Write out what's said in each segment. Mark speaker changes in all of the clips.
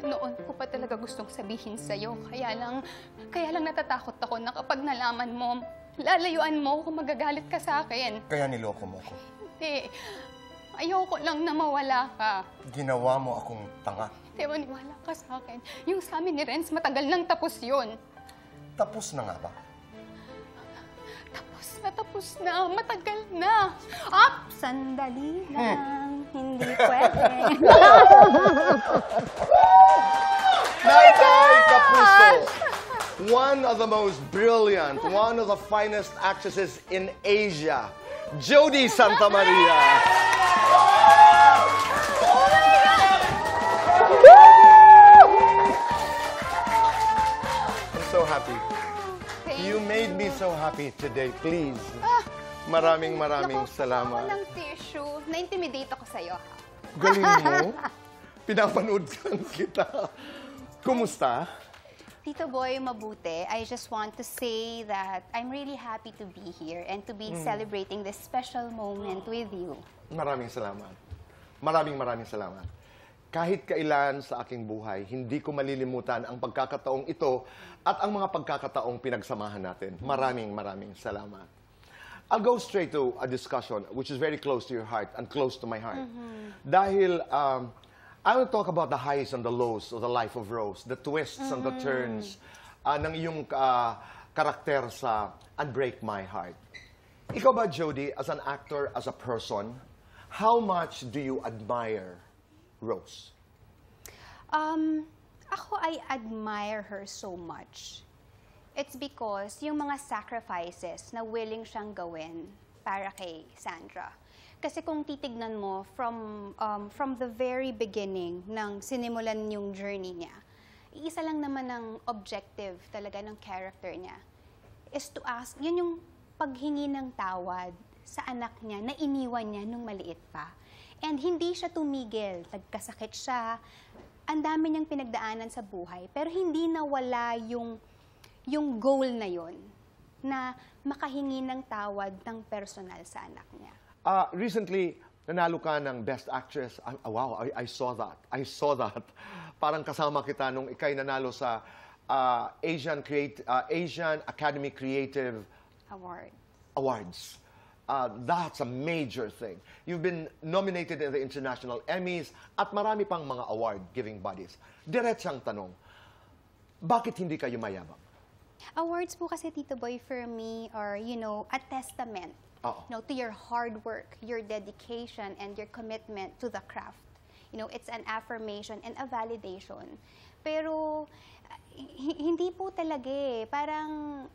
Speaker 1: Noon ko pa talaga gustong sabihin sa'yo. Kaya lang natatakot ako na kapag nalaman mo, lalayuan mo kung magagalit ka sa akin.
Speaker 2: Kaya niloko mo ko.
Speaker 1: Hindi. Ayoko lang na mawala ka.
Speaker 2: Ginawa mo akong tanga.
Speaker 1: Hindi, maniwala ka sa akin. Yung sa amin ni Renz, matagal nang tapos yun.
Speaker 2: Tapos na nga ba?
Speaker 1: Tapos na. Matagal na. Sandali lang. Hindi pwede.
Speaker 2: Naitay Kapuso, one of the most brilliant, one of the finest actresses in Asia, Jody Santa Maria. I'm so happy. You made me so happy today. Please. Maraming salamat.
Speaker 1: Ako ng tissue. Na-intimidate ako sa'yo.
Speaker 2: Galing mo. Pinapanood lang kita. Kumusta?
Speaker 1: Tito Boy, mabuti. I just want to say that I'm really happy to be here and to be celebrating this special moment with you.
Speaker 2: Maraming salamat. Maraming salamat. Kahit kailan sa aking buhay, hindi ko malilimutan ang pagkakataong ito at ang mga pagkakataong pinagsamahan natin. Maraming salamat. I'll go straight to a discussion which is very close to your heart and close to my heart. Dahil I will talk about the highs and the lows of the life of Rose, the twists and the turns ng iyong karakter sa Unbreak My Heart. Ikaw ba, Jody, as an actor, as a person, how much do you admire Rose?
Speaker 1: Ako, I admire her so much. It's because yung mga sacrifices na willing siyang gawin para kay Sandra. Kasi kung titignan mo from the very beginning ng sinimulan yung journey niya, isa lang naman ng objective talaga ng character niya is to ask, yun yung paghingi ng tawad sa anak niya na iniwan niya nung maliit pa. And hindi siya tumigil, nagkasakit siya, ang dami niyang pinagdaanan sa buhay, pero hindi nawala yung goal na yon na makahingi ng tawad ng personal sa anak niya.
Speaker 2: Recently, nanalo ka ng Best Actress. Wow, I saw that. I saw that. Parang kasama kita nung ikay nanalo sa Asian Academy Creative Awards. That's a major thing. You've been nominated in the International Emmys at marami pang mga award-giving bodies. Diretsang tanong, bakit hindi kayo mayabang?
Speaker 1: Awards po kasi, Tito Boy, for me are, a testament to your hard work, your dedication, and your commitment to the craft. It's an affirmation and a validation. Pero, hindi po talaga eh. Parang,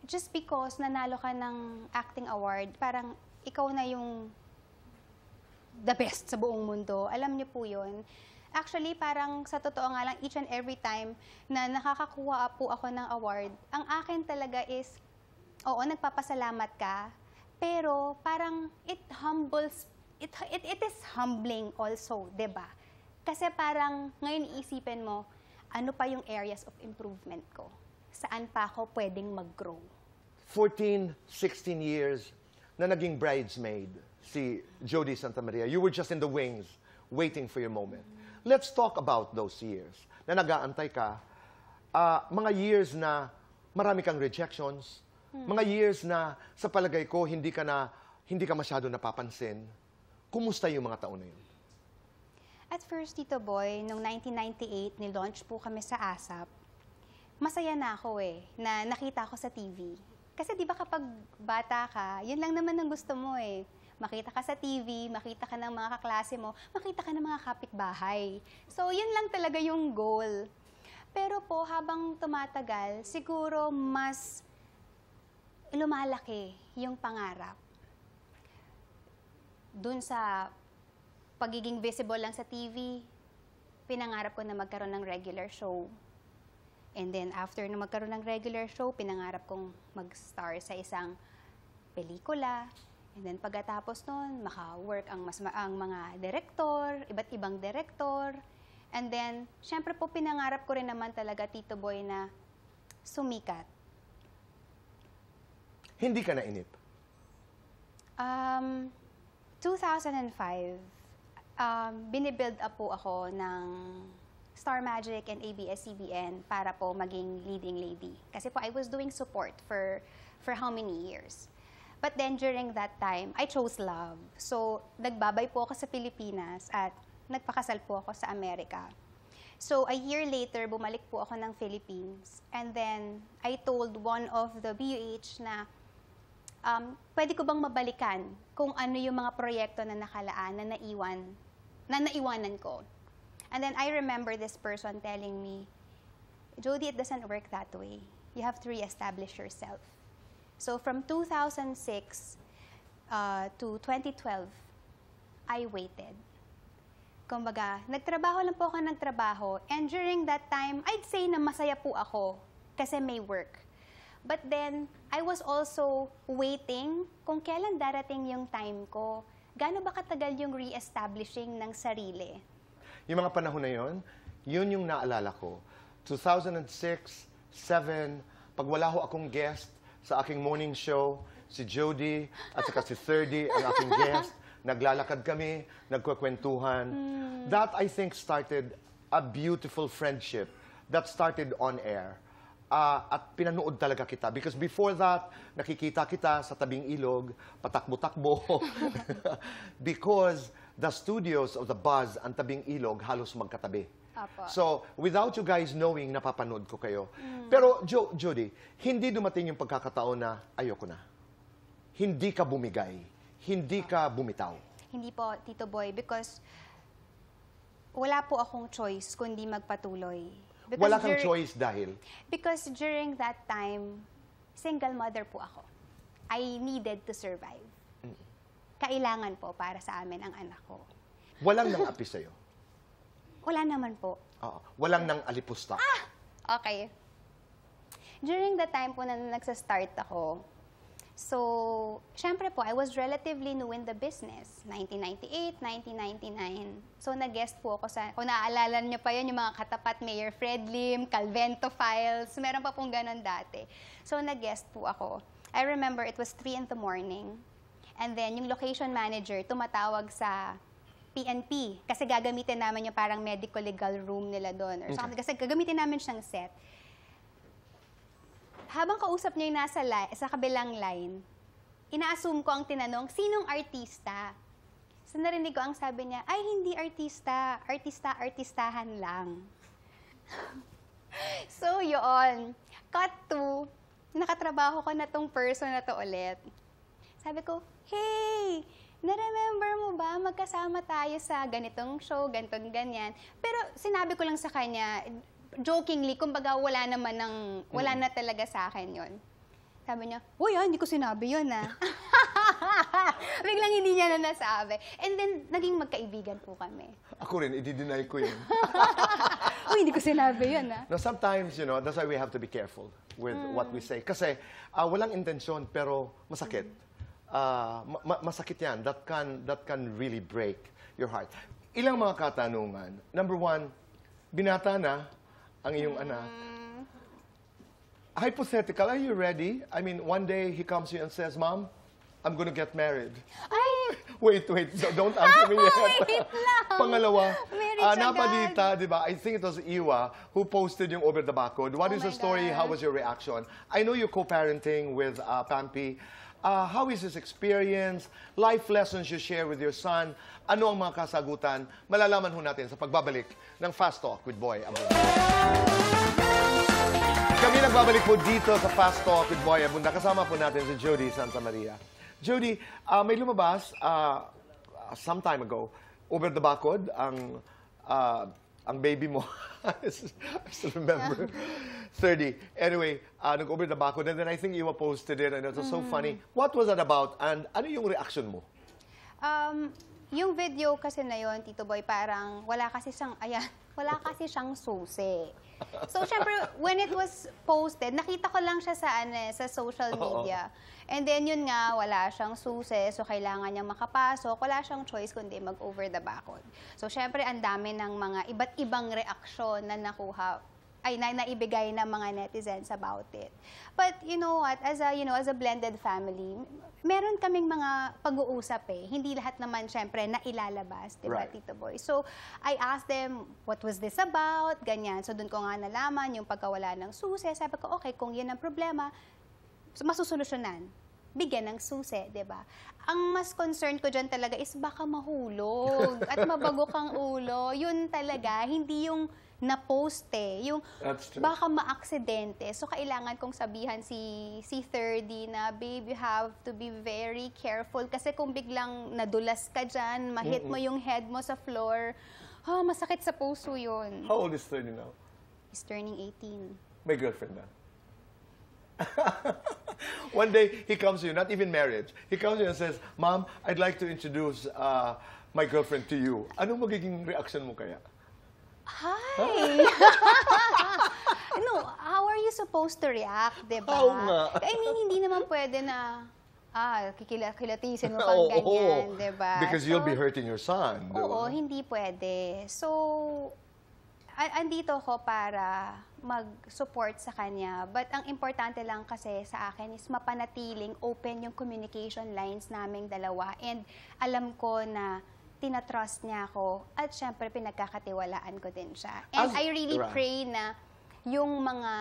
Speaker 1: just because nanalo ka ng acting award, parang ikaw na yung the best sa buong mundo. Alam niyo po yun. Actually, parang sa totoo nga lang, each and every time na nakakakuha po ako ng award, ang akin talaga is, oo, nagpapasalamat ka, pero parang it is humbling also, 'di ba? Kasi parang ngayon iisipin mo, ano pa yung areas of improvement ko? Saan pa ako pwedeng mag-grow?
Speaker 2: 14, 16 years na naging bridesmaid si Jody Santa Maria. You were just in the wings, waiting for your moment. Let's talk about those years na nag-aantay ka. Mga years na marami kang rejections, mga years na sa palagay ko hindi ka masyado napapansin. Kumusta yung mga taon na yun?
Speaker 1: At first, Tito Boy, noong 1998, nilaunch po kami sa ASAP. Masaya na ako na nakita ko sa TV. Kasi di ba kapag bata ka, yun lang naman ang gusto mo eh. Makita ka sa TV, makita ka ng mga kaklase mo, makita ka ng mga kapitbahay. So, yun lang talaga yung goal. Pero po, habang tumatagal, siguro mas lumalaki yung pangarap. Dun sa pagiging visible lang sa TV, pinangarap ko na magkaroon ng regular show. And then, after na magkaroon ng regular show, pinangarap kong mag-star sa isang pelikula. And then, pagkatapos nun, maka-work ang mga direktor, iba't ibang direktor. And then, syempre po, pinangarap ko rin naman talaga, Tito Boy, na sumikat.
Speaker 2: Hindi ka nainip?
Speaker 1: 2005, binibuild up po ako ng Star Magic and ABS-CBN para po maging leading lady. Kasi po I was doing support for how many years. But then during that time, I chose love. So nagbabay po ako sa Pilipinas at nagpakasal po ako sa Amerika. So a year later, bumalik po ako ng Philippines. And then I told one of the BUH na pwede ko bang mabalikan kung ano yung mga proyekto na nakalaan, na naiwanan ko. And then I remember this person telling me, Jody, it doesn't work that way. You have to reestablish yourself. So from 2006 to 2012, I waited. Kumbaga, nagtrabaho lang po ako and during that time, I'd say na masaya po ako kasi may work. But then, I was also waiting kung kailan darating yung time ko. Gaano ba katagal yung re-establishing ng sarili?
Speaker 2: Yung mga panahon na yun yung naalala ko. 2006, 2007, pag wala ho akong guest sa aking morning show, si Jody at saka si 30, ang aking guest, naglalakad kami, nagkukwentuhan. That, I think, started a beautiful friendship that started on air. At pinanood talaga kita. Because before that, nakikita kita sa tabing ilog, patakbo-takbo. Because the studios of the Buzz and tabing ilog halos magkatabi.
Speaker 1: Apo.
Speaker 2: So, without you guys knowing, napapanood ko kayo. Pero, Jody, hindi dumating yung pagkakataon na ayoko na. Hindi ka bumigay. Hindi ka bumitaw.
Speaker 1: Hindi po, Tito Boy, because wala po akong choice kundi magpatuloy. Because
Speaker 2: Wala kang choice dahil?
Speaker 1: Because during that time, single mother po ako. I needed to survive. Kailangan po para sa amin ang anak ko.
Speaker 2: Walang nang api sa'yo?
Speaker 1: Wala naman po.
Speaker 2: Walang nang alipusta?
Speaker 1: Okay. During the time po na nagsa-start ako, so, syempre po, I was relatively new in the business. 1998, 1999. So, nag-guest po ako sa, kung naaalala niyo pa yun, yung mga katapat Mayor Fred Lim, Calvento Files, meron pa pong ganun dati. So, nag-guest po ako. I remember it was 3 in the morning. And then, yung location manager tumatawag sa PNP kasi gagamitin namin yung parang medical legal room nila doon. Or something. Kasi gagamitin namin siyang set. Habang kausap niya yung sa kabilang line, ina-assume ko ang tinanong, sinong artista? So narinig ko ang sabi niya, ay hindi artista, artistahan lang. So yun, cut to, nakatrabaho ko na tong person na to ulit. Sabi ko, hey, na-remember mo ba, magkasama tayo sa ganitong show, ganitong ganyan. Pero sinabi ko lang sa kanya, jokingly, kumbaga wala na talaga sa akin yon. Sabi niya, uy, hindi ko sinabi yun, Biglang hindi niya na nasabi. And then, naging magkaibigan po kami.
Speaker 2: Ako rin, i-deny ko yun.
Speaker 1: Uy, hindi ko sinabi yun,
Speaker 2: No, sometimes, that's why we have to be careful with what we say. Kasi walang intensyon, pero masakit. Masakit yan. That can really break your heart. Ilang mga katanungan. Number 1, binata na ang iyong anak. Hypothetical, are you ready? I mean, one day he comes to you and says, Mom, I'm gonna get married.
Speaker 1: Ay!
Speaker 2: Wait, don't answer me yet.
Speaker 1: Wait lang.
Speaker 2: Pangalawa,
Speaker 1: Marriage
Speaker 2: nabalita, di ba? I think it was Iwa who posted yung Over the Barcode. What is the story?
Speaker 1: God.
Speaker 2: How was your reaction? I know you're co-parenting with Pampi. How is his experience? Life lessons you share with your son? Ano ang mga kasagutan? Malalaman ho natin sa pagbabalik ng Fast Talk with Boy Abunda. Kami nagbabalik po dito sa Fast Talk with Boy Abunda. Kasama po natin si Jody Santa Maria. Jody, may lumabas some time ago, Over the Barcode, ang baby mo. I still remember. 30. Anyway, nag-over the barcode, and then I think Iwa posted it, and it was so funny. What was that about, and ano yung reaction mo?
Speaker 1: Yung video kasi na yun, Tito Boy, parang wala kasi siyang susi. So, syempre, when it was posted, nakita ko lang siya sa social media. And then, yun nga, wala siyang susi, so kailangan niyang makapasok. Wala siyang choice kundi mag-over the barcode. So, syempre, ang dami ng mga iba't ibang reaksyon na nakuha naibigay ng mga netizens about it. But you know what, as a blended family, meron kaming mga pag-uusap eh. Hindi lahat naman syempre na ilalabas, 'di ba,
Speaker 2: Right.
Speaker 1: Tito Boy? So, I asked them, what was this about? Ganyan. So, doon ko nga nalaman yung pagkawala ng susi. Sabi ko, okay, kung yan ang problema, masusolusyonan. Bigyan ng susi, 'di ba? Ang mas concern ko diyan talaga is baka mahulog at mabago kang ulo. Yun talaga, hindi yung na-post eh. Yung
Speaker 2: That's true.
Speaker 1: baka maaksidente. So, kailangan kong sabihan si 30 na, babe, you have to be very careful. Kasi kung biglang nadulas ka dyan, ma-hit mo yung head mo sa floor, masakit sa puso yun.
Speaker 2: How old is 30 now?
Speaker 1: He's turning 18.
Speaker 2: May girlfriend na. One day, he comes to you, not even marriage. He comes to you and says, Mom, I'd like to introduce my girlfriend to you. Anong magiging reaction mo kaya?
Speaker 1: Hi! No, how are you supposed to react, diba?
Speaker 2: Oo nga.
Speaker 1: I mean, hindi naman pwede na, kilatisin mo pang ganyan, diba?
Speaker 2: Because you'll be hurting your son.
Speaker 1: Oo,
Speaker 2: diba?
Speaker 1: hindi pwede. So, andito ako para mag-support sa kanya. But ang importante lang kasi sa akin is mapanatiling open yung communication lines naming dalawa. And alam ko na tinatrust niya ako at syempre pinagkakatiwalaan ko din siya. And I really pray na yung mga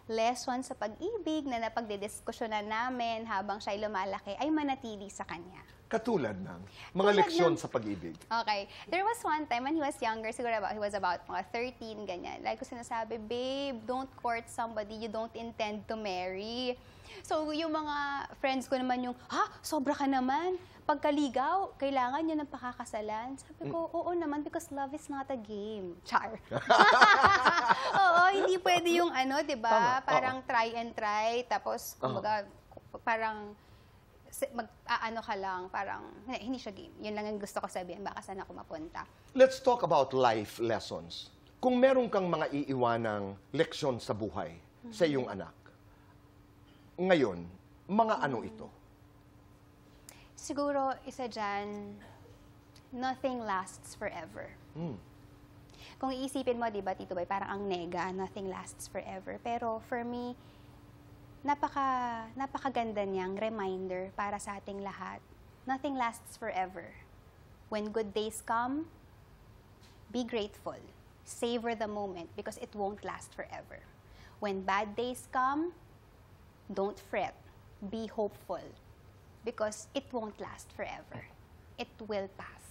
Speaker 1: lessons sa pag-ibig na napagdidiskusyonan namin habang siya'y lumalaki ay manatili sa kanya.
Speaker 2: Katulad ng mga leksyon sa pag-ibig.
Speaker 1: Okay. There was one time when he was younger, siguro he was about mga 13, ganyan. Like ko sinasabi, babe, don't court somebody you don't intend to marry. So, yung mga friends ko naman yung, sobra ka naman. Pagkaligaw, kailangan yun ang pakakasalan. Sabi ko, oo naman, because love is not a game. Char. Oo, hindi pwede yung di ba? Parang try and try, tapos, kumbaga, parang, ka lang, parang, hindi siya game. Yun lang ang gusto ko sabihin, baka saan ako mapunta.
Speaker 2: Let's talk about life lessons. Kung meron kang mga iiwanang leksyon sa buhay sa iyong anak, ngayon, mga ano ito?
Speaker 1: Siguro, isa dyan, nothing lasts forever. Kung iisipin mo, di ba, Tito Boy, parang ang nega, nothing lasts forever. Pero for me, napakaganda niyang reminder para sa ating lahat. Nothing lasts forever. When good days come, be grateful. Savor the moment because it won't last forever. When bad days come, don't fret. Be hopeful because it won't last forever. It will pass.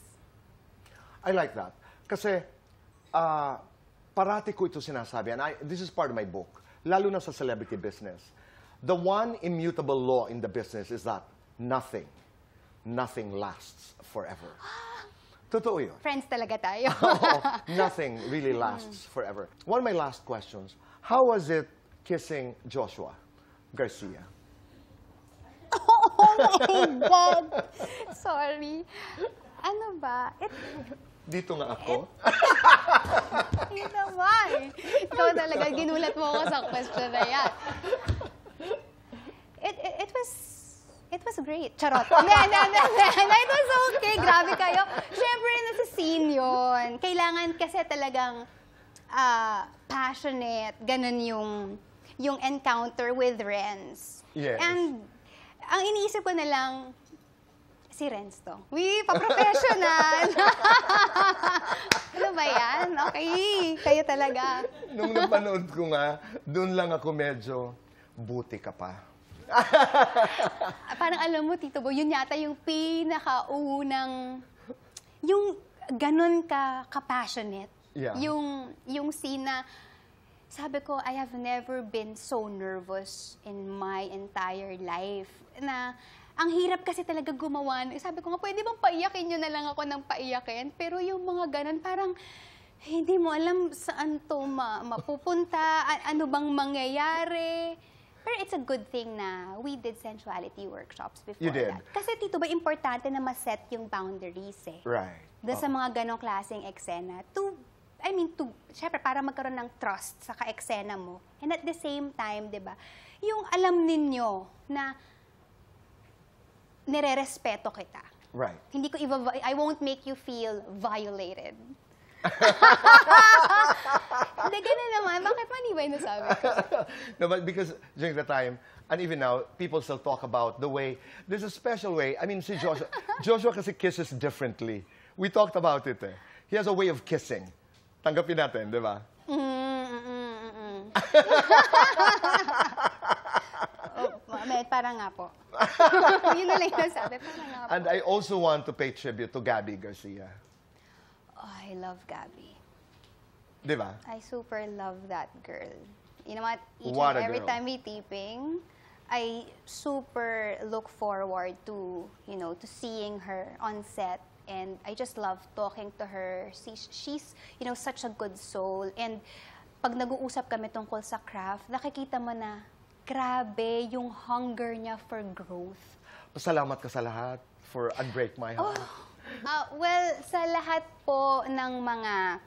Speaker 2: I like that. Kasi, parati ko ito sinasabi, and this is part of my book, lalo na sa celebrity business. The one immutable law in the business is that nothing lasts forever. Totoo yun.
Speaker 1: Friends talaga tayo.
Speaker 2: Nothing really lasts forever. One of my last questions, how was it kissing Joshua Garcia?
Speaker 1: Oh my God! Sorry. Ano ba?
Speaker 2: Dito nga ako.
Speaker 1: Hindi naman. Ikaw talaga, ginulat mo ako sa question na yan. It was great. Charot. It was okay. Grabe kayo. Siyempre, nasa scene yun. Kailangan kasi talagang passionate. Ganun yung encounter with Renz.
Speaker 2: Yes.
Speaker 1: And ang iniisip ko na lang, si Renz to. Pa-professional. Ano ba yan? Okay. Kayo talaga.
Speaker 2: Nung napanood ko nga, doon lang ako medyo, buti ka pa.
Speaker 1: Parang alam mo, Tito Boy, yun yata yung pinakaunang, yung ganun ka-passionate.
Speaker 2: Yeah.
Speaker 1: Yung scene na, sabi ko, I have never been so nervous in my entire life. Na, ang hirap kasi talaga gumawa. Sabi ko nga, pwede bang paiyakin nyo na lang ako ng paiyakin? Pero yung mga ganun, parang, hindi mo alam saan to mapupunta, ano bang mangyayari. Pero it's a good thing na we did sensuality workshops before
Speaker 2: You did.
Speaker 1: that. Kasi Tito Boy, importante na ma-set yung boundaries eh.
Speaker 2: Right.
Speaker 1: Doon sa mga ganong klaseng eksena. Syempre, para magkaroon ng trust sa ka-eksena mo. And at the same time, di ba, yung alam ninyo na nire-respeto kita.
Speaker 2: Right.
Speaker 1: Hindi ko I won't make you feel violated. Hindi, gano'n naman. Bakit mali ba yung nasabi ko?
Speaker 2: No, but because during the time, and even now, people still talk about the way, there's a special way. I mean, si Joshua, Joshua kasi kisses differently. We talked about it eh. He has a way of kissing. Tanggapin natin, di ba?
Speaker 1: Parang nga po. Yun na lang yung sabi, parang nga po.
Speaker 2: And I also want to pay tribute to Gabby Garcia.
Speaker 1: Oh, I love Gabby.
Speaker 2: Di ba?
Speaker 1: I super love that girl. You know what?
Speaker 2: What a
Speaker 1: Every
Speaker 2: girl.
Speaker 1: time we taping, I super look forward to, you know, to seeing her on set. And I just love talking to her. She's, you know, such a good soul. And pag nag-uusap kami tungkol sa craft, nakikita mo na, grabe yung hunger niya for growth.
Speaker 2: Pasalamat ka sa lahat for Unbreak My Heart.
Speaker 1: Well, sa lahat po ng mga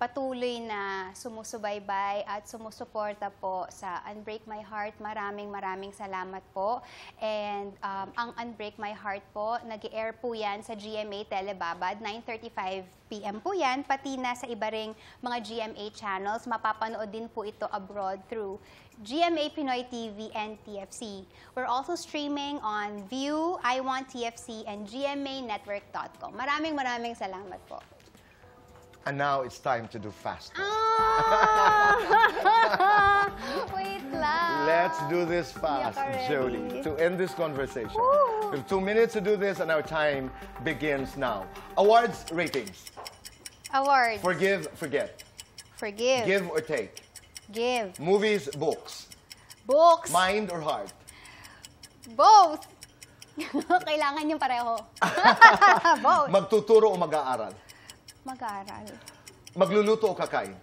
Speaker 1: patuloy na sumusubaybay at sumusuporta po sa Unbreak My Heart, maraming salamat po. And ang Unbreak My Heart po, nag-air po yan sa GMA Telebabad, 9:35 p.m. po yan, pati na sa iba ring mga GMA channels. Mapapanood din po ito abroad through GMA Pinoy TV and TFC. We're also streaming on View, iWant TFC, and GMAnetwork.com. Maraming salamat po.
Speaker 2: And now it's time to do fast.
Speaker 1: Wait lang.
Speaker 2: Let's do this fast,
Speaker 1: Iyak
Speaker 2: Jody,
Speaker 1: already.
Speaker 2: to end this conversation.
Speaker 1: Woo!
Speaker 2: We have 2 minutes to do this, and our time begins now. Awards, ratings.
Speaker 1: Awards.
Speaker 2: Forgive, forget.
Speaker 1: Forgive.
Speaker 2: Give or take.
Speaker 1: Give.
Speaker 2: Movies, books.
Speaker 1: Books.
Speaker 2: Mind or heart.
Speaker 1: Both. Kailangan yung pareho. Both.
Speaker 2: Magtuturo o mag-aaral.
Speaker 1: Mag-aaral.
Speaker 2: Magluluto o kakain.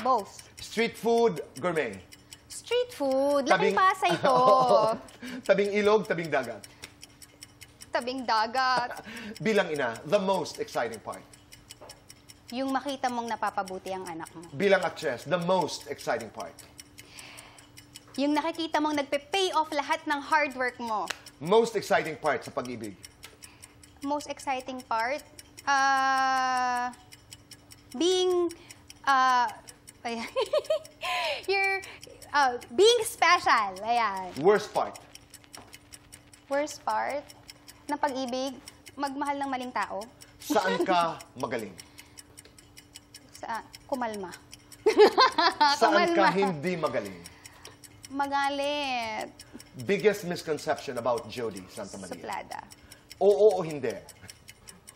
Speaker 1: Both.
Speaker 2: Street food, gourmet.
Speaker 1: Street food. Laking pasa ito.
Speaker 2: Tabing ilog, tabing dagat.
Speaker 1: Tabing dagat.
Speaker 2: Bilang ina, the most exciting part.
Speaker 1: Yung makita mong napapabuti ang anak mo.
Speaker 2: Bilang actress, the most exciting part.
Speaker 1: Yung nakikita mong nagpe-pay off lahat ng hard work mo.
Speaker 2: Most exciting part sa pag-ibig.
Speaker 1: Most exciting part? Being, ayan. Being special. Ayan.
Speaker 2: Worst part.
Speaker 1: Worst part ng pag-ibig, magmahal ng maling tao.
Speaker 2: Saan ka magaling?
Speaker 1: Sa kumalma.
Speaker 2: Saan ka
Speaker 1: Kumalma.
Speaker 2: hindi magaling?
Speaker 1: Magalit.
Speaker 2: Biggest misconception about Jody Santa Maria.
Speaker 1: Suplada.
Speaker 2: Oo o hindi?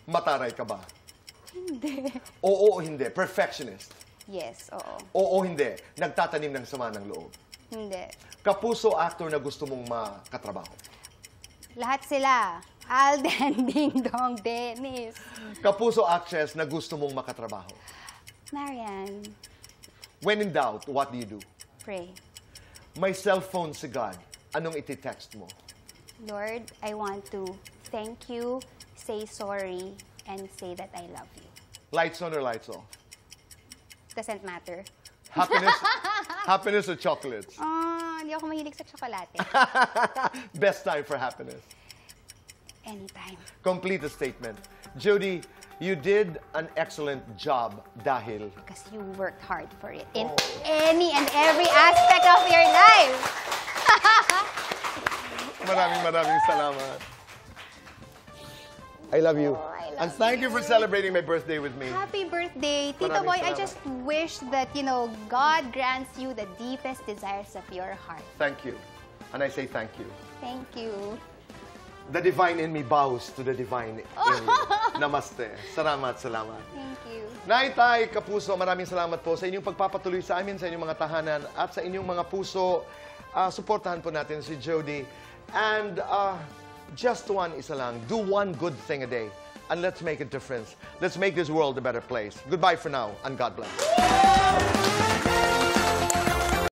Speaker 2: Mataray ka ba?
Speaker 1: Hindi.
Speaker 2: Oo o hindi? Perfectionist.
Speaker 1: Yes, oo.
Speaker 2: Oo o hindi? Nagtatanim ng sama ng loob.
Speaker 1: Hindi.
Speaker 2: Kapuso actor na gusto mong makatrabaho.
Speaker 1: Lahat sila. Alden, Ding Dong, Dennis.
Speaker 2: Kapuso actress na gusto mong makatrabaho.
Speaker 1: Marian.
Speaker 2: When in doubt, what do you do?
Speaker 1: Pray.
Speaker 2: May cellphone si God. Anong iti-text mo?
Speaker 1: Lord, I want to thank you, say sorry, and say that I love you.
Speaker 2: Lights on or lights off?
Speaker 1: Doesn't matter.
Speaker 2: Happiness, happiness or chocolates?
Speaker 1: Hindi ako mahilig sa tsokolate.
Speaker 2: Best time for happiness.
Speaker 1: Anytime.
Speaker 2: Complete the statement. Jody, you did an excellent job dahil
Speaker 1: Because you worked hard for it in any and every aspect of your life.
Speaker 2: maraming salamat. I love you.
Speaker 1: I love
Speaker 2: And thank you for celebrating my birthday with me.
Speaker 1: Happy birthday. Tito
Speaker 2: Maraming
Speaker 1: Boy, I
Speaker 2: salamat.
Speaker 1: just wish that, you know, God grants you the deepest desires of your heart.
Speaker 2: Thank you. And I say thank you.
Speaker 1: Thank you.
Speaker 2: The divine in me bows to the divine in me. Namaste. Salamat.
Speaker 1: Thank you.
Speaker 2: Naitay, Kapuso, maraming salamat po sa inyong pagpapatuloy sa amin, sa inyong mga tahanan, at sa inyong mga puso. Suportahan po natin si Jody. And just one isa lang. Do one good thing a day. And let's make a difference. Let's make this world a better place. Goodbye for now, and God bless.